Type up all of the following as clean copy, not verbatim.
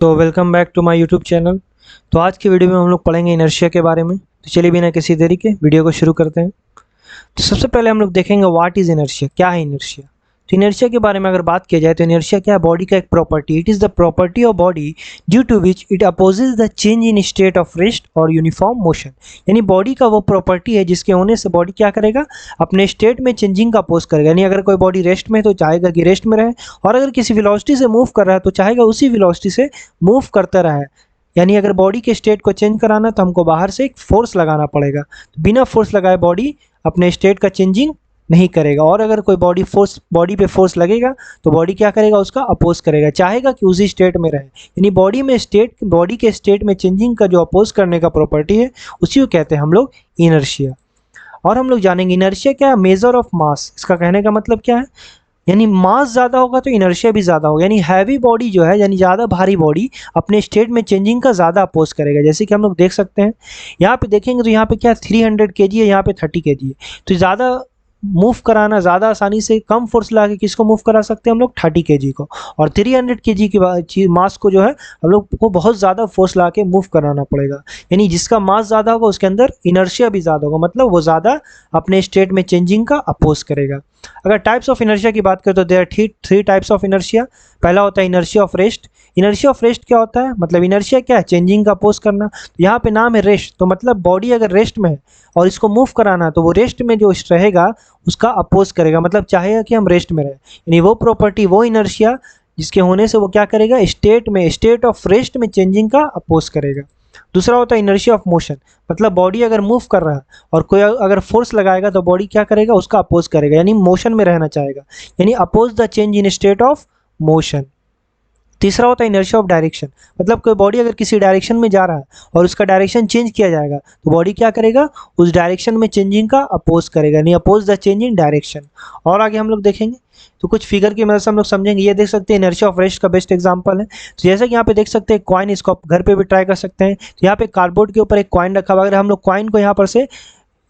तो welcome back to my YouTube channel. तो आज की वीडियो में हम लोग पढ़ेंगे इनर्शिया के बारे में। तो चलिए बिना किसी देरी के वीडियो को शुरू करते हैं। तो सबसे पहले हम लोग देखेंगे व्हाट इज़ इनर्शिया, क्या है इनर्शिया। तो इनर्शिया के बारे में अगर बात किया जाए तो इनर्शिया क्या है, बॉडी का एक property. It is the property of body due to which it opposes the change in state of rest और यूनिफॉर्म मोशन। यानी बॉडी का वो प्रॉपर्टी है जिसके होने से बॉडी क्या करेगा, अपने स्टेट में चेंजिंग का अपोज करेगा। यानी अगर कोई बॉडी रेस्ट में है तो चाहेगा कि रेस्ट में रहे, और अगर किसी वेलोसिटी से मूव कर रहा है तो चाहेगा उसी वेलोसिटी से मूव करता रहे। यानी अगर बॉडी के स्टेट को चेंज कराना तो हमको बाहर से एक फोर्स लगाना पड़ेगा। तो बिना फोर्स लगाए बॉडी अपने स्टेट का चेंजिंग नहीं करेगा, और अगर कोई बॉडी पे फोर्स लगेगा तो बॉडी क्या करेगा, उसका अपोज करेगा, चाहेगा कि उसी स्टेट में रहे। यानी बॉडी के स्टेट में चेंजिंग का जो अपोज करने का प्रॉपर्टी है उसी को कहते हैं हम लोग इनर्शिया। और हम लोग जानेंगे इनर्शिया क्या है, मेजर ऑफ मास। इसका कहने का मतलब क्या है, यानी मास ज़्यादा होगा तो इनर्शिया भी ज़्यादा होगा। यानी हैवी बॉडी जो है, यानी ज़्यादा भारी बॉडी अपने स्टेट में चेंजिंग का ज़्यादा अपोज करेगा। जैसे कि हम लोग देख सकते हैं यहाँ पे देखेंगे तो यहाँ पे क्या 300 kg है, यहाँ पे 30 kg है। तो ज़्यादा मूव कराना, ज़्यादा आसानी से कम फोर्स लगा के किसको मूव करा सकते हैं हम लोग, 30 kg को। और 300 kg की मास को जो है हम लोग को बहुत ज़्यादा फोर्स लगा के मूव कराना पड़ेगा। यानी जिसका मास ज़्यादा होगा उसके अंदर इनर्शिया भी ज़्यादा होगा, मतलब वो ज़्यादा अपने स्टेट में चेंजिंग का अपोज करेगा। अगर टाइप्स ऑफ इनर्शिया की बात करें तो there are three types of inertia. पहला होता है inertia of rest. Inertia of rest क्या होता है, मतलब इनर्शिया क्या है, चेंजिंग का अपोज करना। तो यहाँ पे नाम है रेस्ट, तो मतलब बॉडी अगर रेस्ट में है और इसको मूव कराना तो वो रेस्ट में जो रहेगा उसका अपोज करेगा, मतलब चाहेगा कि हम रेस्ट में रहें। यानी वो प्रॉपर्टी, वो इनर्शिया जिसके होने से वो क्या करेगा, स्टेट ऑफ रेस्ट में चेंजिंग का अपोज करेगा। दूसरा होता है इनर्शिया ऑफ मोशन, मतलब बॉडी अगर मूव कर रहा है और कोई अगर फोर्स लगाएगा तो बॉडी क्या करेगा, उसका अपोज करेगा, यानी मोशन में रहना चाहेगा, यानी oppose the change in state of motion. तीसरा होता है इनर्शिया ऑफ डायरेक्शन, मतलब कोई बॉडी अगर किसी डायरेक्शन में जा रहा है और उसका डायरेक्शन चेंज किया जाएगा तो बॉडी क्या करेगा, उस डायरेक्शन में चेंजिंग का अपोज करेगा, यानी oppose the change in direction. और आगे हम लोग देखेंगे तो कुछ फिगर की मदद से हम लोग समझेंगे। ये देख सकते हैं इनर्शिया ऑफ रेस्ट का बेस्ट एग्जांपल है। तो जैसे कि यहाँ पे देख सकते हैं कॉइन, इसको आप घर पे भी ट्राई कर सकते हैं। तो यहाँ पे कार्डबोर्ड के ऊपर एक कॉइन रखा हुआ, अगर हम लोग कॉइन को यहाँ पर से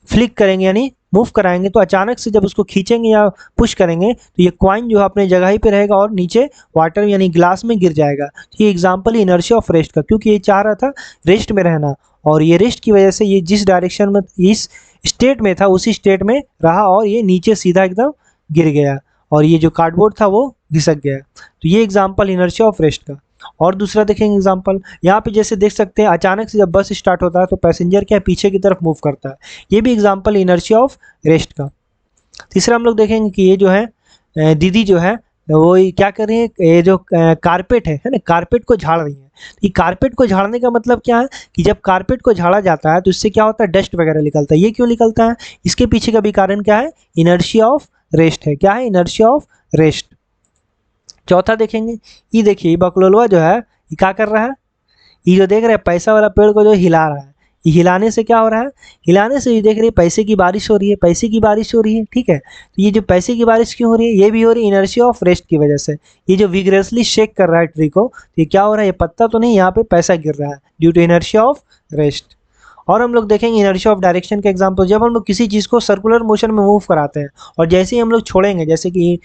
फ्लिक करेंगे यानी मूव कराएंगे तो अचानक से जब उसको खींचेंगे या पुश करेंगे तो ये कॉइन जो है अपने जगह ही पे रहेगा और नीचे वाटर यानी ग्लास में गिर जाएगा। तो ये एग्जांपल है इनर्शिया ऑफ रेस्ट का, क्योंकि ये चाह रहा था रेस्ट में रहना, और ये रेस्ट की वजह से ये जिस डायरेक्शन में इस स्टेट में था उसी स्टेट में रहा और ये नीचे सीधा एकदम गिर गया, और ये जो कार्डबोर्ड था वो घिसक गया। तो ये एग्जाम्पल इनर्शिया ऑफ रेस्ट का। और दूसरा देखेंगे एग्जांपल, यहाँ पे जैसे देख सकते हैं अचानक से जब बस स्टार्ट होता है तो पैसेंजर क्या पीछे की तरफ मूव करता है, ये भी एग्जांपल इनर्शिया ऑफ रेस्ट का। तीसरा हम लोग देखेंगे कि ये जो है दीदी जो है वो क्या कर रही है, ये जो कारपेट है ना, कारपेट को झाड़ रही है। ये कारपेट को झाड़ने का मतलब क्या है कि जब कारपेट को झाड़ा जाता है तो इससे क्या होता है, डस्ट वगैरह निकलता है। ये क्यों निकलता है, इसके पीछे का भी कारण क्या है, इनर्शिया ऑफ रेस्ट है। क्या है, इनर्शिया ऑफ रेस्ट। चौथा देखेंगे, ये देखिए बकलोलवा जो है ये क्या कर रहा है, ये जो देख रहे हैं पैसा वाला पेड़ को जो हिला रहा है। ये हिलाने से क्या हो रहा है, हिलाने से ये देख रहे हैं पैसे की बारिश हो रही है, पैसे की बारिश हो रही है, ठीक है। तो ये जो पैसे की बारिश क्यों हो रही है, ये भी हो रही है इनर्शिया ऑफ रेस्ट की वजह से। ये जो विग्रेसली शेक कर रहा है ट्री को, तो ये क्या हो रहा है, ये पत्ता तो नहीं, यहाँ पे पैसा गिर रहा है due to inertia of rest. और हम लोग देखेंगे इनर्शिया ऑफ डायरेक्शन का एग्जांपल, जब हम लोग किसी चीज़ को सर्कुलर मोशन में मूव कराते हैं और जैसे ही हम लोग छोड़ेंगे, जैसे कि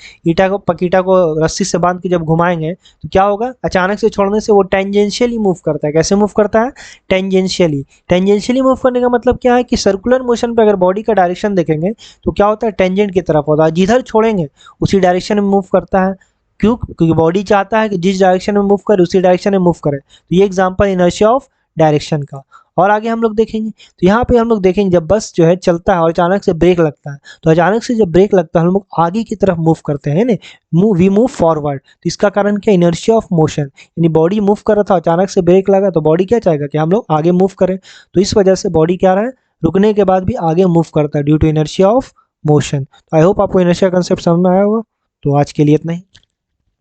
पकीटा को रस्सी से बांध के जब घुमाएंगे तो क्या होगा, अचानक से छोड़ने से वो टेंजेंशियली मूव करता है। कैसे मूव करता है, टेंजेंशियली मूव करने का मतलब क्या है कि सर्कुलर मोशन पे अगर बॉडी का डायरेक्शन देखेंगे तो क्या होता है, टेंजेंट की तरफ होता है, जिधर छोड़ेंगे उसी डायरेक्शन में मूव करता है। क्यों, क्योंकि बॉडी चाहता है कि जिस डायरेक्शन में मूव करे उसी डायरेक्शन में मूव करे। तो ये एग्जाम्पल इनर्शिया ऑफ डायरेक्शन का। और आगे हम लोग देखेंगे तो यहाँ पे हम लोग देखेंगे जब बस जो है चलता है और अचानक से ब्रेक लगता है, तो अचानक से जब ब्रेक लगता है हम लोग आगे की तरफ मूव करते हैं ना, वी मूव फॉरवर्ड। तो इसका कारण क्या, इनर्शिया ऑफ मोशन, यानी बॉडी मूव कर रहा था अचानक से ब्रेक लगा तो बॉडी क्या चाहेगा कि हम लोग आगे मूव करें। तो इस वजह से बॉडी क्या रहा है, रुकने के बाद भी आगे मूव करता है due to inertia of motion. I hope आपको इनर्शिया कंसेप्ट समझ में आया होगा। तो आज के लिए इतना ही।